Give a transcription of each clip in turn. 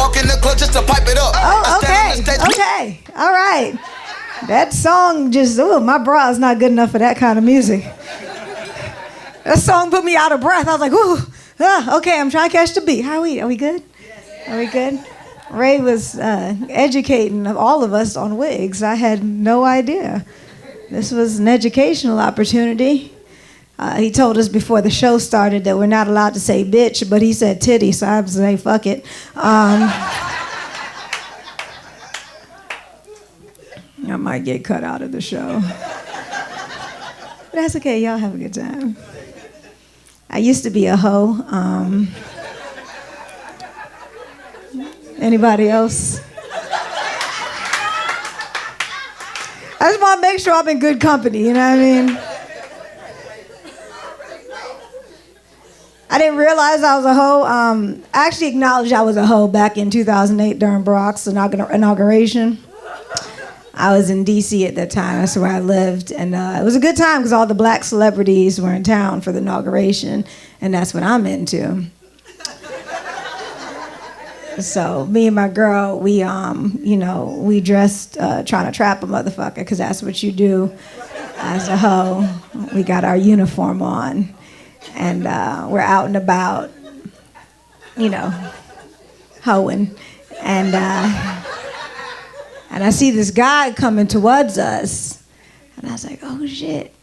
walk in the club just to pipe it up. Oh, okay. All right. That song just, my bra is not good enough for that kind of music. That song put me out of breath. I was like, okay, I'm trying to catch the beat. How are we? Are we good? Are we good? Ray was educating all of us on wigs. I had no idea. This was an educational opportunity. He told us before the show started that we're not allowed to say bitch, but he said titty, so I was like, fuck it. I might get cut out of the show. But that's okay, y'all have a good time. I used to be a hoe. Anybody else? I just want to make sure I'm in good company, you know what I mean? I didn't realize I was a hoe. I actually acknowledged I was a hoe back in 2008 during Barack's inauguration. I was in D.C. at that time. That's where I lived. And it was a good time because all the black celebrities were in town for the inauguration. And that's what I'm into. So me and my girl, we dressed trying to trap a motherfucker because that's what you do as a hoe. We got our uniform on. And we're out and about, hoeing. And I see this guy coming towards us. And I was like, oh, shit.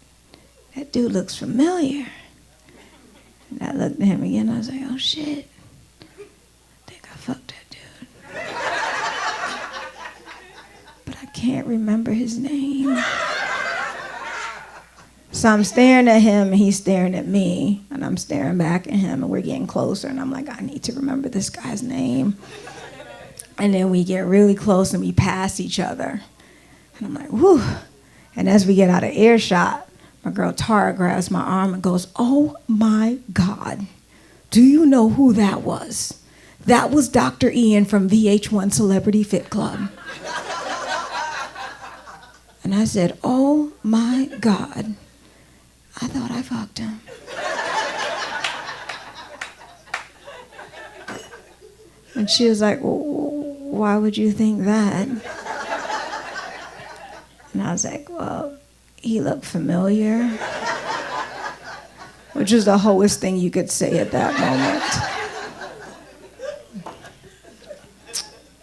That dude looks familiar. And I looked at him again. I was like, oh, shit. I think I fucked that dude. But I can't remember his name. So I'm staring at him, and he's staring at me, and I'm staring back at him, and we're getting closer, and I'm like, I need to remember this guy's name. And then we get really close, and we pass each other. And I'm like, whew. And as we get out of earshot, my girl Tara grabs my arm and goes, oh, my God. Do you know who that was? That was Dr. Ian from VH1 Celebrity Fit Club. And I said, oh, my God. I thought I fucked him. And she was like, well, why would you think that? And I was like, well, he looked familiar. Which is the hoest thing you could say at that moment.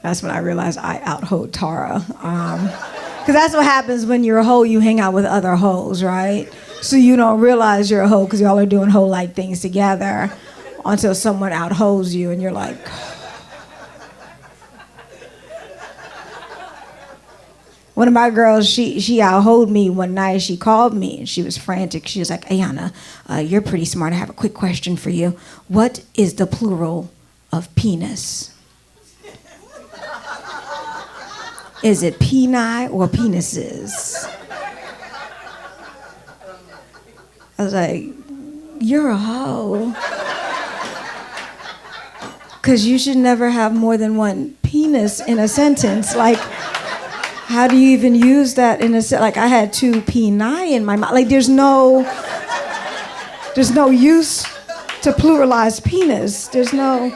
That's when I realized I out-hoed Tara. Because that's what happens when you're a hoe, you hang out with other hoes, right? So you don't realize you're a hoe because y'all are doing hoe-like things together until someone out-hoes you and you're like... One of my girls, she out-hoed me one night. She called me and she was frantic. She was like, Ayanna, you're pretty smart. I have a quick question for you. What is the plural of penis? Is it peni or penises? I was like, you're a hoe. Because you should never have more than one penis in a sentence. Like, how do you even use that in a sentence? Like, I had two peni in my mouth. Like, there's no use to pluralize penis. There's no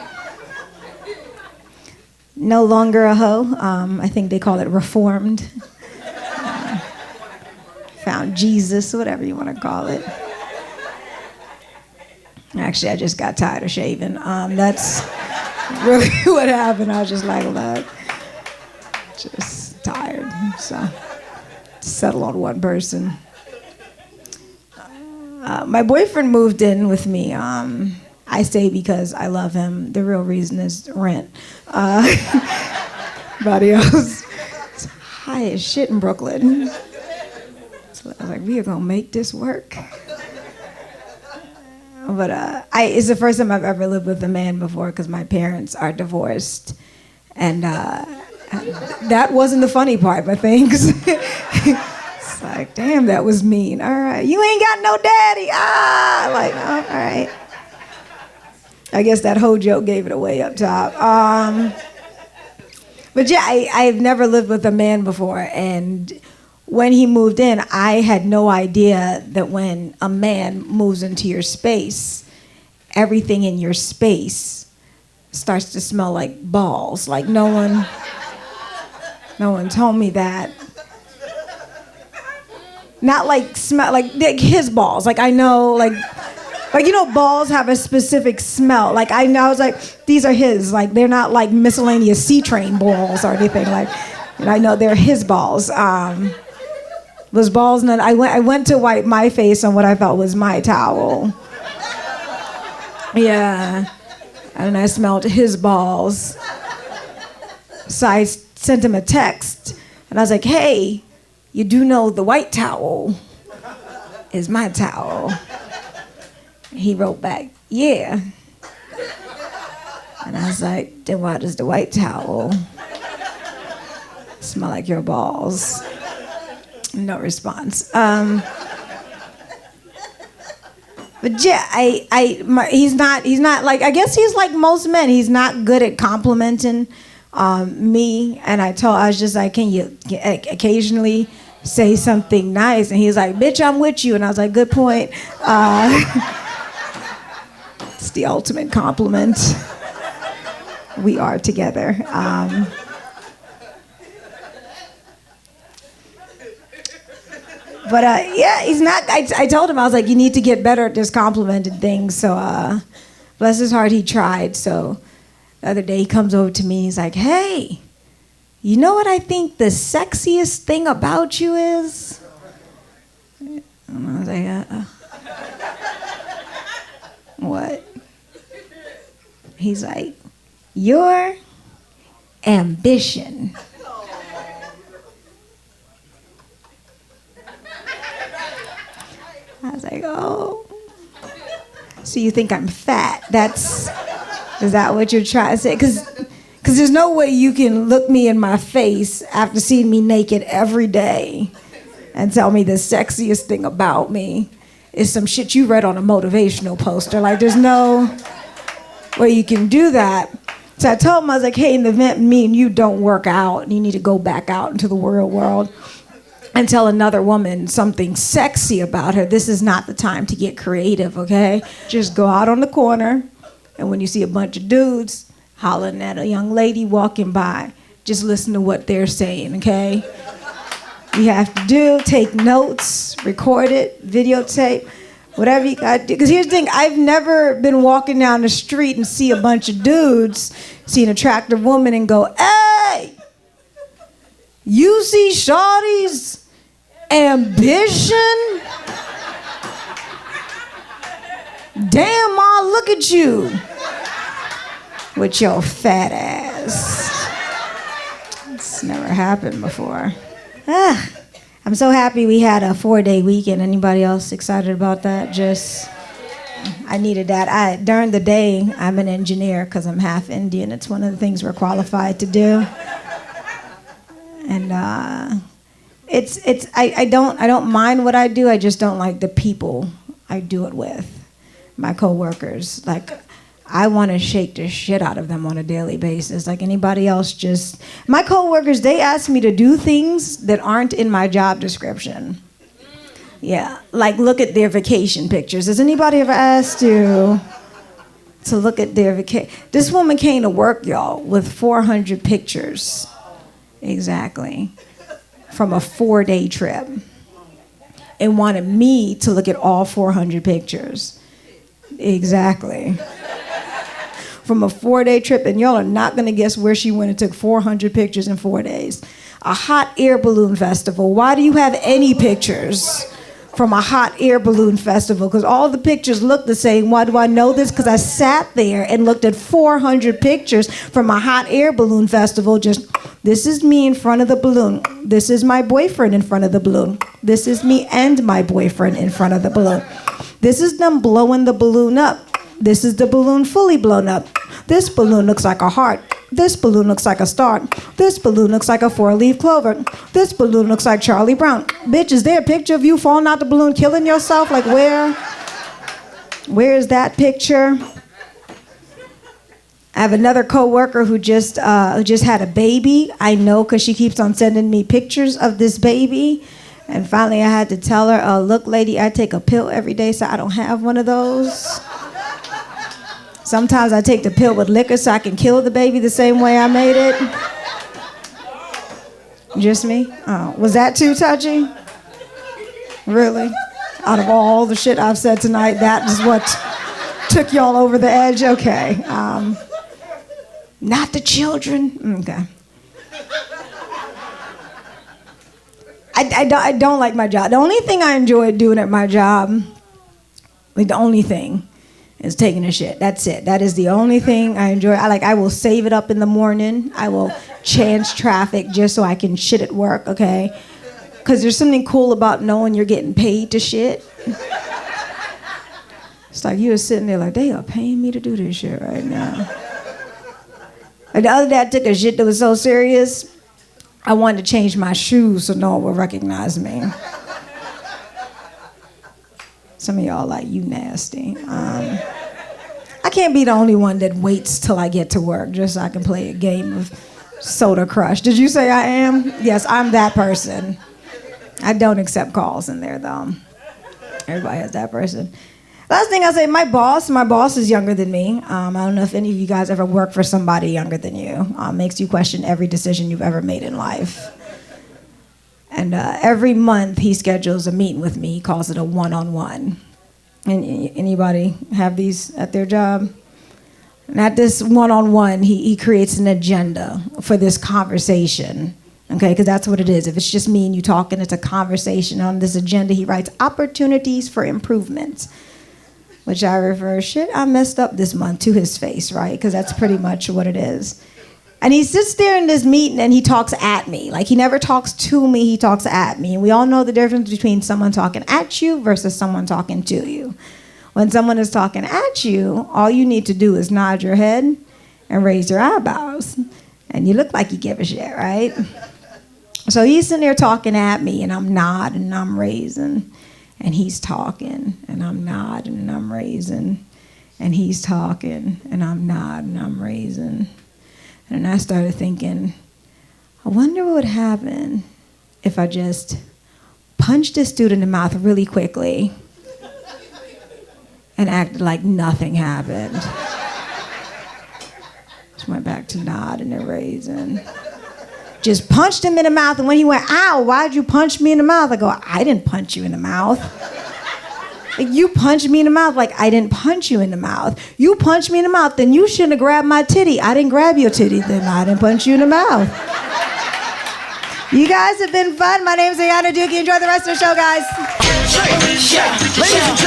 longer a hoe. I think they call it reformed. Found Jesus, whatever you want to call it. Actually, I just got tired of shaving. That's really what happened. I was just like, look, just tired. So, settle on one person. My boyfriend moved in with me. I stay because I love him. The real reason is rent. Everybody else, it's high as shit in Brooklyn. So I was like, we are gonna make this work. But it's the first time I've ever lived with a man before because my parents are divorced. And that wasn't the funny part, but things. It's like, damn, that was mean. All right, you ain't got no daddy. Like, oh, all right. I guess that whole joke gave it away up top. But yeah, I've never lived with a man before. And when he moved in, I had no idea that when a man moves into your space, everything in your space starts to smell like balls. Like no one told me that. Not like smell, like his balls. Like I know, like you know, balls have a specific smell. Like I know, I was like, these are his. Like they're not like miscellaneous C-train balls or anything. Like, and I know they're his balls. Those balls, and then I went to wipe my face on what I thought was my towel. Yeah, and I smelled his balls. So I sent him a text, and I was like, hey, you do know the white towel is my towel. He wrote back, yeah. And I was like, then why does the white towel smell like your balls? No response. But yeah, he's not like, I guess he's like most men. He's not good at complimenting me. And I was just like, can you occasionally say something nice? And he's like, bitch, I'm with you. And I was like, good point. It's the ultimate compliment. We are together. But yeah, he's not. I told him, I was like, you need to get better at this complimenting things. So bless his heart, he tried. So the other day he comes over to me, he's like, hey, you know what I think the sexiest thing about you is? And I was like, what? He's like, your ambition. I was like, oh. So you think I'm fat? Is that what you're trying to say? Because there's no way you can look me in my face after seeing me naked every day and tell me the sexiest thing about me is some shit you read on a motivational poster. Like, there's no way you can do that. So I told him, I was like, hey, in the event me and you don't work out and you need to go back out into the real world and tell another woman something sexy about her, this is not the time to get creative, okay? Just go out on the corner, and when you see a bunch of dudes hollering at a young lady walking by, just listen to what they're saying, okay? You have to do, take notes, record it, videotape, whatever you gotta do. Because here's the thing, I've never been walking down the street and see a bunch of dudes, see an attractive woman and go, hey, you see shawty's ambition? Damn, Ma, look at you with your fat ass. It's never happened before. I'm so happy we had a 4-day weekend. Anybody else excited about that? I needed that. During the day, I'm an engineer because I'm half Indian. It's one of the things we're qualified to do. And I don't mind what I do. I just don't like the people I do it with. My coworkers, like, I want to shake the shit out of them on a daily basis. Like anybody else, my coworkers, they ask me to do things that aren't in my job description. Yeah, like look at their vacation pictures. Has anybody ever asked you to look at their vacation? This woman came to work, y'all, with 400 pictures. Exactly. From a 4-day trip. And wanted me to look at all 400 pictures. Exactly. From a 4-day trip, and y'all are not gonna guess where she went and took 400 pictures in 4 days. A hot air balloon festival. Why do you have any pictures from a hot air balloon festival? Because all the pictures look the same. Why do I know this? Because I sat there and looked at 400 pictures from a hot air balloon festival. This is me in front of the balloon. This is my boyfriend in front of the balloon. This is me and my boyfriend in front of the balloon. This is them blowing the balloon up. This is the balloon fully blown up. This balloon looks like a heart. This balloon looks like a star. This balloon looks like a 4-leaf clover. This balloon looks like Charlie Brown. Bitch, is there a picture of you falling out the balloon, killing yourself? Like where is that picture? I have another coworker who just had a baby. I know because she keeps on sending me pictures of this baby. And finally I had to tell her, look, lady, I take a pill every day, so I don't have one of those. Sometimes I take the pill with liquor so I can kill the baby the same way I made it. Just me? Oh, was that too touchy? Really? Out of all the shit I've said tonight, that is what took y'all over the edge? Okay. Not the children? Okay. I don't like my job. The only thing I enjoy doing at my job, like the only thing, is taking a shit. That's it. That is the only thing I enjoy. I will save it up in the morning. I will chance traffic just so I can shit at work, okay? Because there's something cool about knowing you're getting paid to shit. It's like you were sitting there like, they are paying me to do this shit right now. Like the other day I took a shit that was so serious, I wanted to change my shoes so no one would recognize me. Some of y'all like, you nasty. I can't be the only one that waits till I get to work just so I can play a game of Soda Crush. Did you say I am? Yes, I'm that person. I don't accept calls in there though. Everybody has that person. Last thing I'll say, my boss is younger than me. I don't know if any of you guys ever work for somebody younger than you. Makes you question every decision you've ever made in life. And every month he schedules a meeting with me. He calls it a one-on-one. And anybody have these at their job? And at this one-on-one, he creates an agenda for this conversation. Okay, because that's what it is. If it's just me and you talking, it's a conversation. On this agenda, he writes opportunities for improvement, which I refer, shit, I messed up this month to his face, right? Because that's pretty much what it is. And he sits there in this meeting and he talks at me. Like he never talks to me, he talks at me. And we all know the difference between someone talking at you versus someone talking to you. When someone is talking at you, all you need to do is nod your head and raise your eyebrows. And you look like you give a shit, right? So he's sitting there talking at me and I'm nodding and I'm raising. And he's talking and I'm nodding and I'm raising. And he's talking and I'm nodding and I'm raising. And I started thinking, I wonder what would happen if I just punched this dude in the mouth really quickly and acted like nothing happened. Just went back to nodding and raising. Just punched him in the mouth, and when he went, ow, why'd you punch me in the mouth? I go, I didn't punch you in the mouth. Like, you punched me in the mouth. Like, I didn't punch you in the mouth. You punched me in the mouth, then you shouldn't have grabbed my titty. I didn't grab your titty, then I didn't punch you in the mouth. You guys have been fun. My name's Ayanna Dookie. Enjoy the rest of the show, guys. Ladies and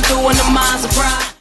gentlemen.